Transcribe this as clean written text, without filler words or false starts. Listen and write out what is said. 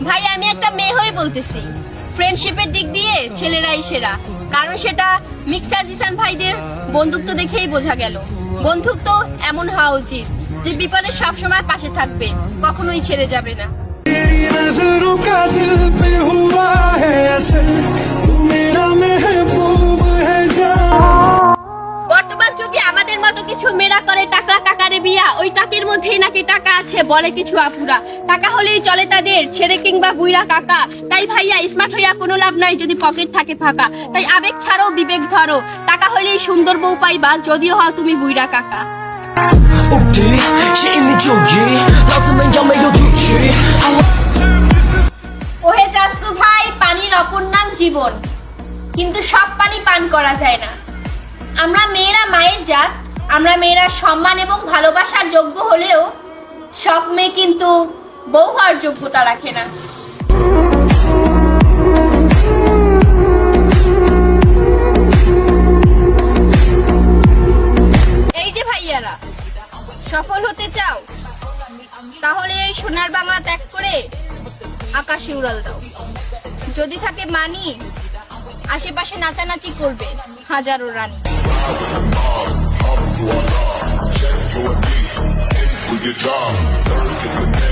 ভাই আমি একটা মেয়ে হয়ে বলতেছি, ফ্রেন্ডশিপের দিক দিয়ে ছেলেরাই সেরা। কারণ সেটা মিক্সার জিসান ভাইদের বন্ধুত্ব দেখেই বোঝা গেল। বন্ধুত্ব এমন হওয়া উচিত যে বিপদে সবসময় পাশে থাকবে, কখনোই ছেড়ে যাবে না। বর্তমান যুগে আমাদের মতো কিছু মেয়েরা করে টাকা কাকারে বিয়া, ওই টাকের মধ্যেই নাকি টাকা আছে বলে কিছু আপুরা। টাকা হলেই চলে তাদের, ছেড়ে কিংবা বুইরা কাকা। তাই ভাইয়া স্মার্ট হইয়া কোনো লাভ নাই যদি পকেট থাকে ফাঁকা। তাই আবেগ ছাড়ো বিবেক ধরো, টাকা হলেই সুন্দর বউ পাইবা যদিও হও তুমি বুইরা কাকা। ওহে চাস্তু ভাই, পানির অপর নাম জীবন, কিন্তু সব পানি পান করা যায় না। আমরা মেয়েরা মায়ের জাত, আমরা মেয়েরা সম্মান এবং ভালোবাসার যোগ্য হলেও সব মেয়ে কিন্তু বউ হওয়ার যোগ্যতা রাখে না। এই যে ভাইয়ারা, সফল হতে চাও তাহলে এই সোনার বাংলা ত্যাগ করে আকাশে উড়াল দাও। যদি থাকে মানি, আশেপাশে নাচানাচি করবে হাজারো রানী। We get down.